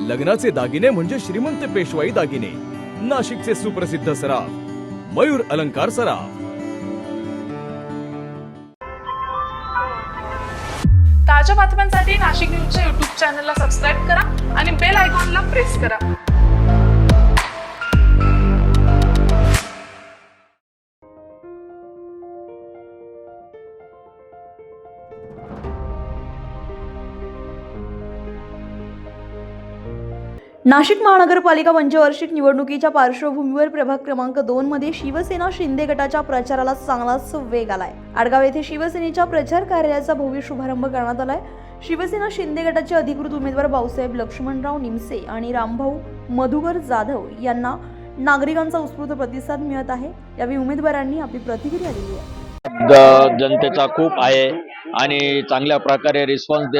लग्नाचे दागिने म्हणजे श्रीमंत पेशवाई दागिने, नाशिकचे सुप्रसिद्ध सराफ मयूर अलंकार सराफ। ताज्या बातम्यांसाठी नाशिक न्यूजच्या YouTube चॅनलला सबस्क्राईब करा आणि बेल आयकॉनला प्रेस करा। नाशिक महानगरपालिका पंचवार्षिक निवडणुकीच्या पार्श्वभूमीवर प्रभाग क्रमांक 2 मध्ये शिवसेना शिंदे गटाच्या प्रचाराला चांगलाच वेग आलाय। आडगाव येथे शिवसेनेच्या प्रचार कार्यालयाचा भव्य शुभारंभ करण्यात आलाय। शिवसेना शिंदे गटाचे अधिकृत उमेदवार भाऊसाहेब लक्ष्मणराव निमसे आणि रामभाऊ मधुकर जाधव यांना नागरिकांचा उत्स्फूर्त प्रतिसाद मिळत आहे। यावेळी उमेदवारांनी आपली प्रतिक्रिया दिली आहे। जनतेचा खूप आहे आणि चांगल्या प्रकारे रिस्पॉन्स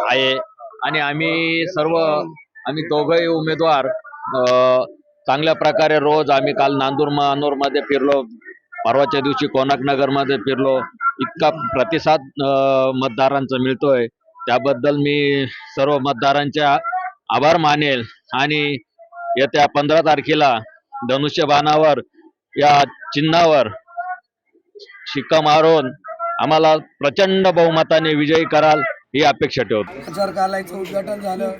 आहे आणि आम्ही दोघंही उमेदवार चांगल्या प्रकारे रोज आम्ही काल नांदूर मानूरमध्ये फिरलो, परवाच्या दिवशी कोणार्क नगरमध्ये फिरलो। इतका प्रतिसाद मतदारांचा मिळतोय, त्याबद्दल मी सर्व मतदारांचे आभार मानेल आणि येत्या 15 तारखेला धनुष्यबाणावर या चिन्हावर शिक्का मारून आम्हाला प्रचंड बहुमताने विजयी कराल ही अपेक्षा ठेवतो। प्रचार कार्यालयाचं उद्घाटन झालं,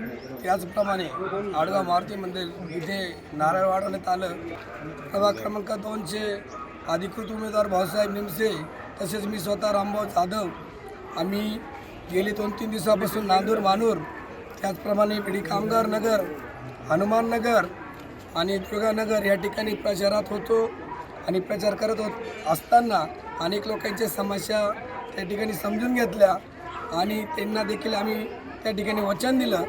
त्याचप्रमाणे आडगाव मारुती मंदिर इथे नारळ वाढवण्यात आलं। प्रभाग क्रमांक 2 चे अधिकृत उमेदवार भाऊसाहेब निमसे तसेच मी स्वतः रामभाऊ जाधव आम्ही गेली 2-3 दिवसापासून नांदूर मानूर, त्याचप्रमाणे पेडी कामगार नगर, हनुमान नगर आणि दुर्गा नगर या ठिकाणी प्रचारात होतो आणि प्रचार करत असताना अनेक लोकांच्या समस्या त्या ठिकाणी समजून घेतल्या आणि त्यांना देखील आम्ही त्या ठिकाणी वचन दिलं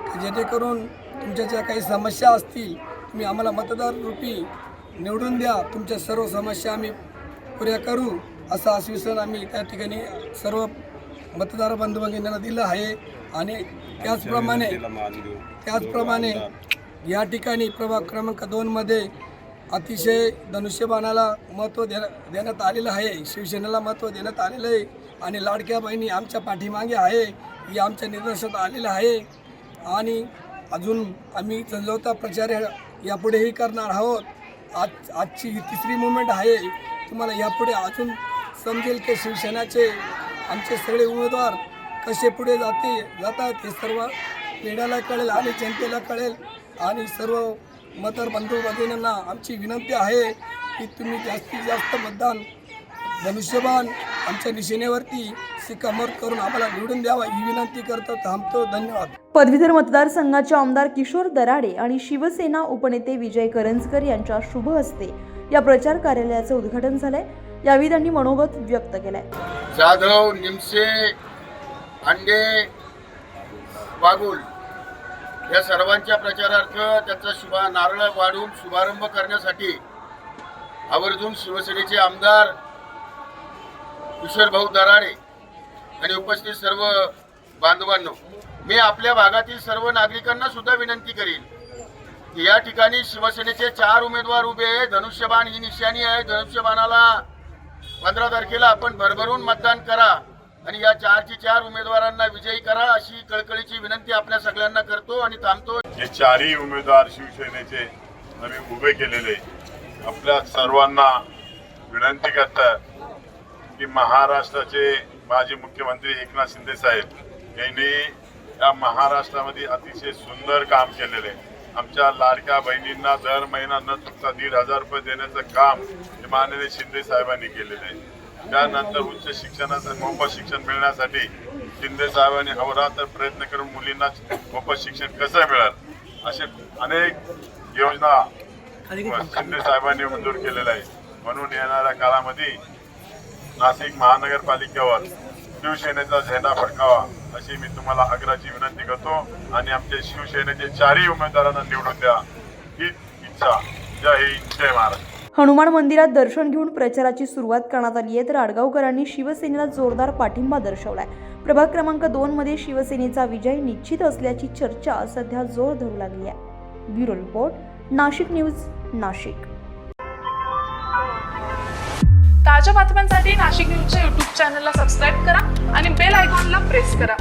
की जेणेकरून तुमच्या ज्या काही समस्या असतील तुम्ही आम्हाला मतदार रूपी निवडून द्या, तुमच्या सर्व समस्या आम्ही पुऱ्या करू असं आश्वासन आम्ही त्या ठिकाणी सर्व मतदार बंधू भगिनींना दिलं आहे। आणि त्याचप्रमाणे या ठिकाणी प्रभाग क्रमांक 2 मध्ये अतिशय धनुष्यबाणाला महत्त्व देण्यात आलेलं आहे, शिवसेनेला महत्त्व देण्यात आलेलं आहे आणि लाडक्या बहिणी आमच्या पाठीमागे आहे ही आमच्या निदर्शनात आलेलं आहे। आणि अजून आम्ही समजवता प्रचार यापुढेही करणार आहोत। आजची ही 3री मुवमेंट आहे। तुम्हाला यापुढे अजून समजेल की शिवसेनेचे आमचे सगळे उमेदवार कसे पुढे जातात हे सर्व पिढ्याला कळेल आणि जनतेला कळेल। आणि सर्व मतदार बंधू भगिनींना आमची विनंती आहे की तुम्ही जास्तीत जास्त मतदान धनुष्यबाण आमच्या निशाणेवरती शिक्कामोर्तब करून आम्हाला निवडून द्यावा ही विनंती करतो। थांबतो। धन्यवाद। पदवीधर मतदारसंघाचे आमदार किशोर दराडे आणि शिवसेना उपनेते विजय करंजकर यांच्या शुभ हस्ते या प्रचार कार्यालयाचे उद्घाटन झाले। यावेळी त्यांनी मनोगत व्यक्त केले। जाधव, निमसे, अंडे, बागुल या सर्वांच्या प्रचारार्थ त्याचा नारळ वाढून शुभारंभ करण्यासाठी आवर्जून शिवसेनेचे आमदार किशोर भाऊ दराडे आणि उपस्थित सर्व बांधवांनो, मी आपल्या भागातील सर्व नागरिकांना सुद्धा विनंती करीन की या ठिकाणी शिवसेनेचे 4 उमेदवार उभे आहे। धनुष्यबाण ही निशाणी आहे। धनुष्यबाणाला 15 तारखेला आपण भरभरून मतदान करा आणि या 4 उमेदवारांना विजयी करा अशी कळकळीची विनंती आपल्या सगळ्यांना करतो आणि थांबतो। हे 4ही उमेदवार शिवसेनेचे आम्ही उभे केलेले आपल्या सर्वांना विनंती करतात की महाराष्ट्राचे माजी मुख्यमंत्री एकनाथ शिंदे साहेब यांनी या महाराष्ट्रामध्ये अतिशय सुंदर काम केलेले। आमच्या लाडक्या बहिणींना दर महिना न चुकता 1,500 रुपये देण्याचं काम माननीय शिंदे साहेबांनी केलेलं आहे। त्यानंतर उच्च शिक्षणाचं मोफत शिक्षण मिळण्यासाठी शिंदे साहेबांनी अहोरात्र प्रयत्न करून मुलींना मोफत शिक्षण कसं मिळेल असे अनेक योजना शिंदे साहेबांनी मंजूर केलेल्या आहे। म्हणून येणाऱ्या काळामध्ये नाशिक महानगरपालिकेवर शिवसेनेचा झेंडा फडकावा अशी मी तुम्हाला आग्रहाची विनंती करतो आणि आमच्या शिवसेनेचे 4ही उमेदवारांना निवडून द्या ही इच्छा। जय हिंद, जय महाराष्ट्र। हनुमान मंदिरात दर्शन घेऊन प्रचाराची सुरुवात करण्यात आली आहे, तर आडगावकरांनी शिवसेनेला जोरदार पाठिंबा दर्शवलाय। प्रभाग क्रमांक 2 मध्ये शिवसेनेचा विजय निश्चित असल्याची चर्चा सध्या जोर धरू लागली आहे। Bureau report, Nashik news, Nashik. ताज्या बातम्यांसाठी नाशिक न्यूजच्या YouTube चॅनलला सबस्क्राईब करा आणि बेल आयकॉनला प्रेस करा।